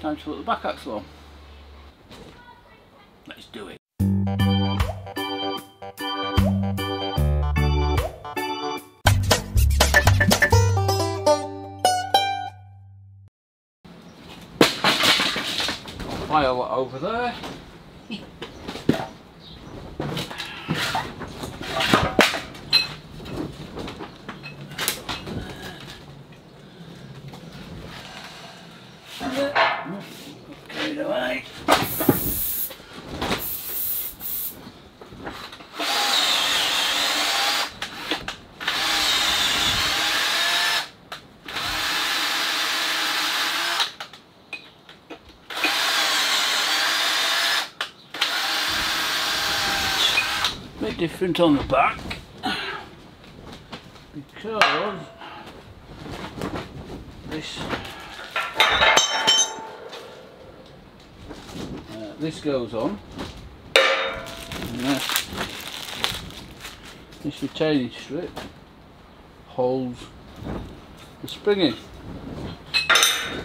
Time to put the back axle on. Let's do it. File that over there. Carried away. Bit different on the back because this goes on, and this retaining strip holds the spring in. I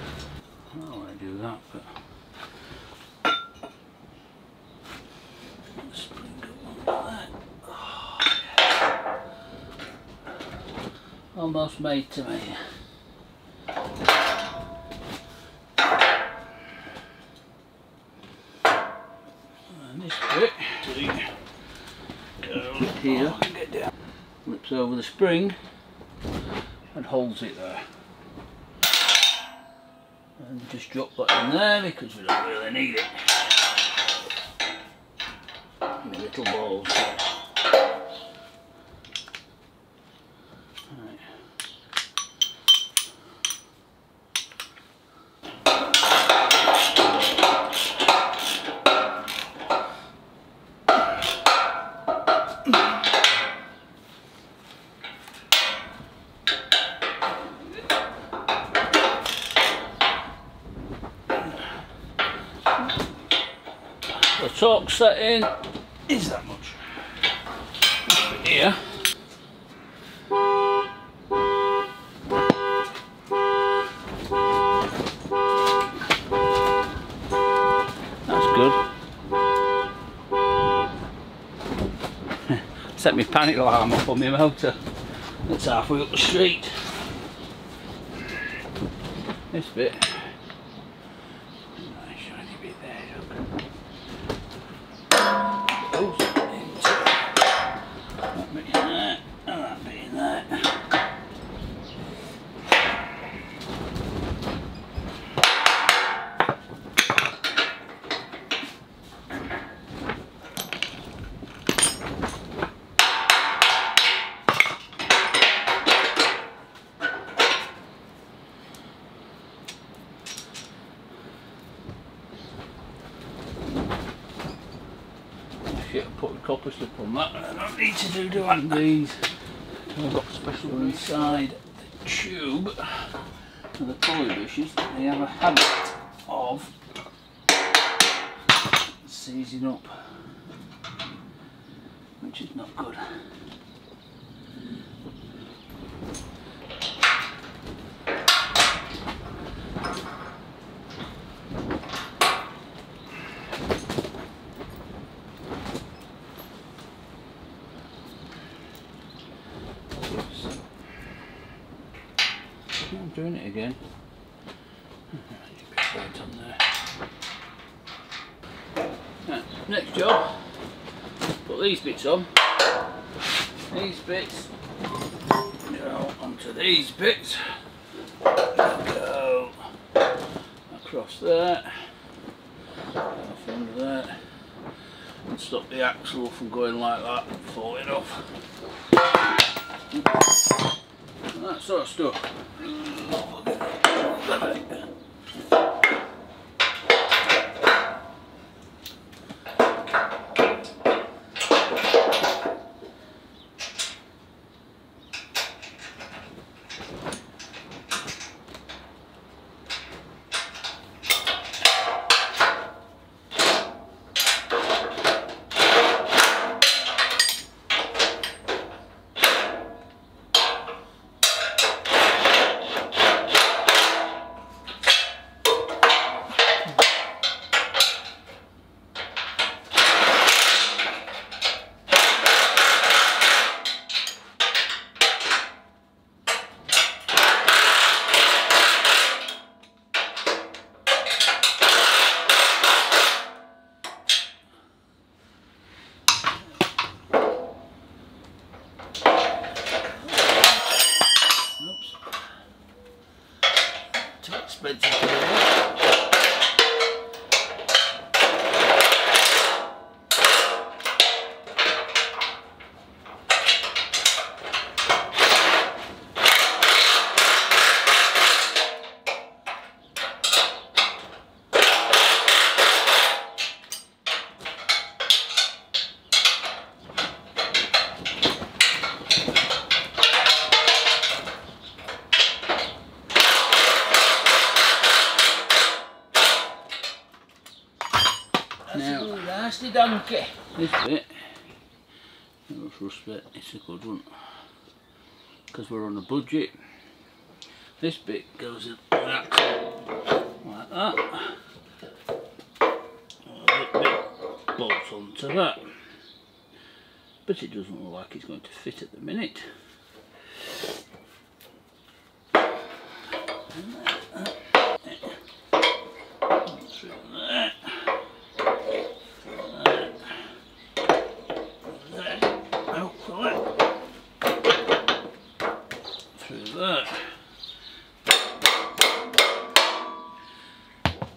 don't want to do that, but the spring goes on like that. Oh, yeah. Almost made to me. This bit goes here, flips over the spring and holds it there. And just drop that in there because we don't really need it. My little balls. Right. The torque setting is that much. Here. That's good. Set my panic alarm up on my motor. It's halfway up the street. This bit. Nice shiny bit there, look. Goes into that bit in there, and that bit in there. Shit, put the copper strip on that. I don't need to do one of these. I've got special inside the tube and the pulley bushes. They have a habit of seizing up, which is not good. I'm doing it again. Right on there. Right, next job, put these bits on. These bits go onto these bits. Go across there, off under there, and stop the axle from going like that and falling off. And that sort of stuff. Now, nasty donkey. This bit, the rust bit, it's a good one because we're on a budget. This bit goes in like that. A bit bolts onto that, but it doesn't look like it's going to fit at the minute.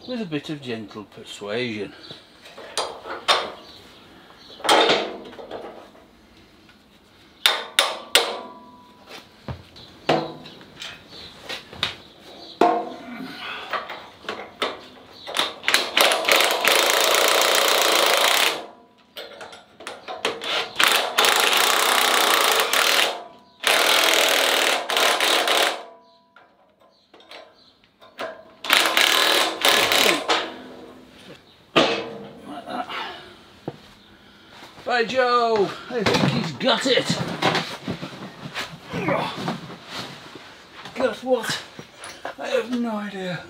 With a bit of gentle persuasion. By Joe, I think he's got it. Got what? I have no idea.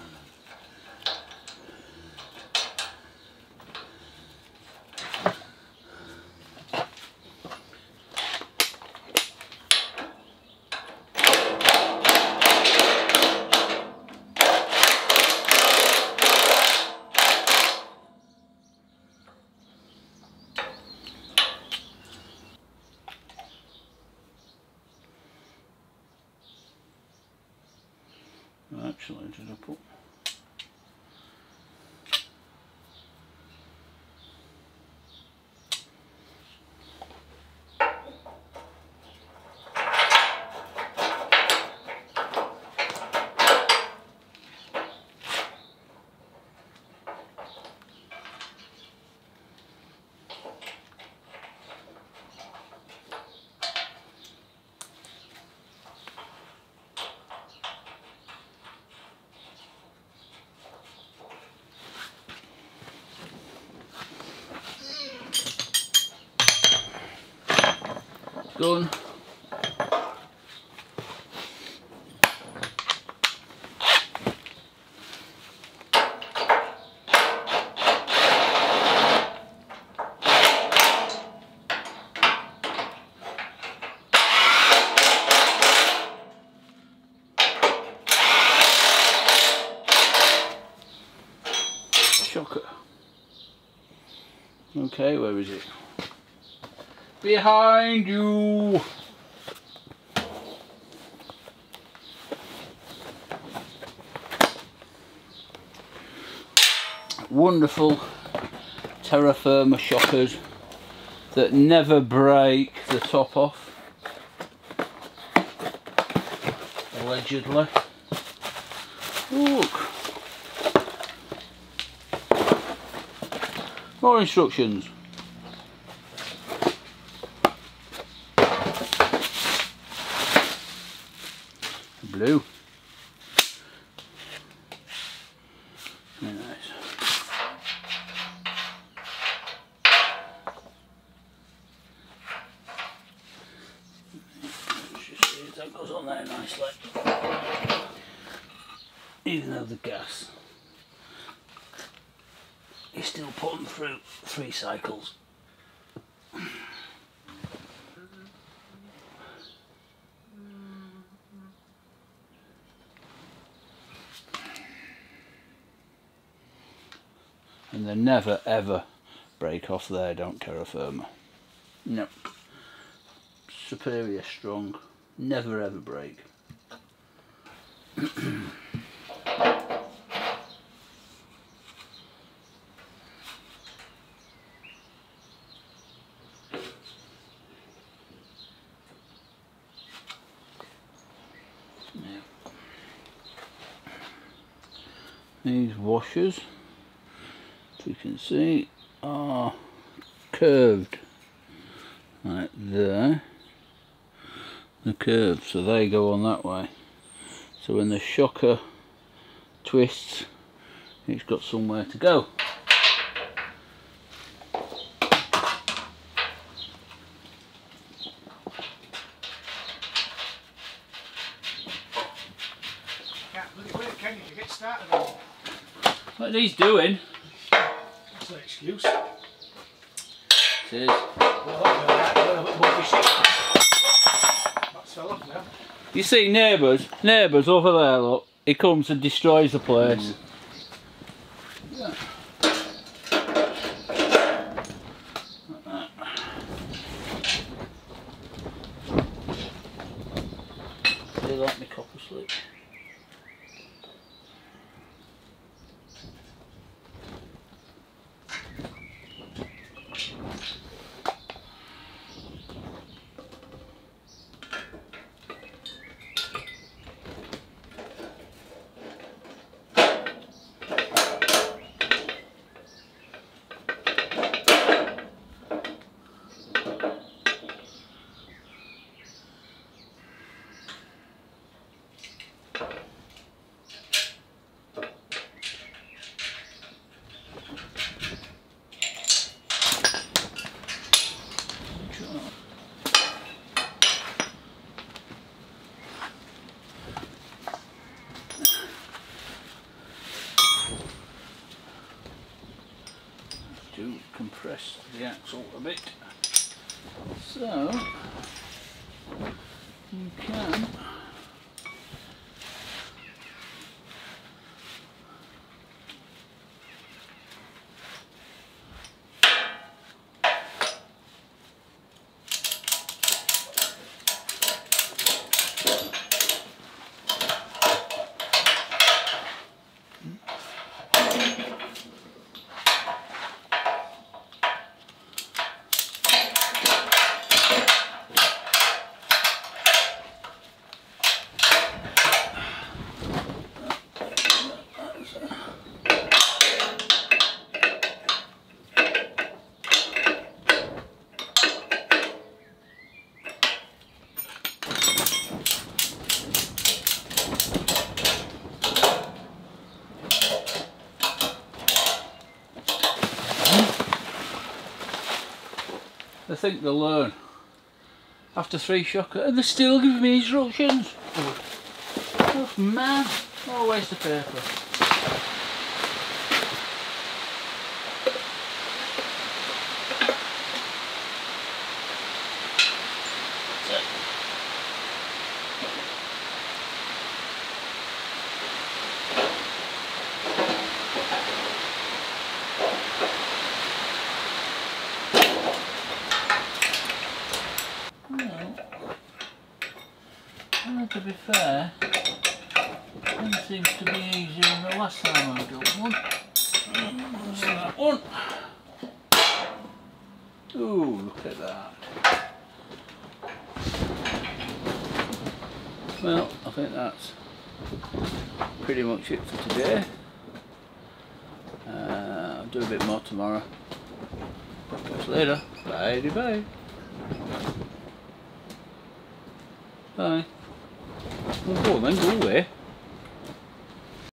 Actually, did I put? Gun. Shocker. Okay, where is it? Behind you. Wonderful terra firma shockers that never break the top off, allegedly. Look, more instructions. Blue. Very nice. Let's just see if that goes on there nicely. Even though the gas is still putting through 3 cycles. And they never ever break off there, don't terra firma. No. Superior strong, never ever break. These washers, as you can see, are curved like there. They're curved, so they go on that way. So when the shocker twists, it's got somewhere to go. What he's doing? That's an excuse. It is. Well, that's fell off now. You see neighbours over there, look. He comes and destroys the place. Yeah. They like me copper slip. To compress the axle a bit, so you can I think they'll learn after 3 shockers, and they're still giving me instructions. That's mad. What a waste of paper. Well, to be fair, one seems to be easier than the last time I did one. What's that one? Ooh, look at that. Well, I think that's pretty much it for today. I'll do a bit more tomorrow. Catch you later. Bye bye. Bye. Well, go on then, go away.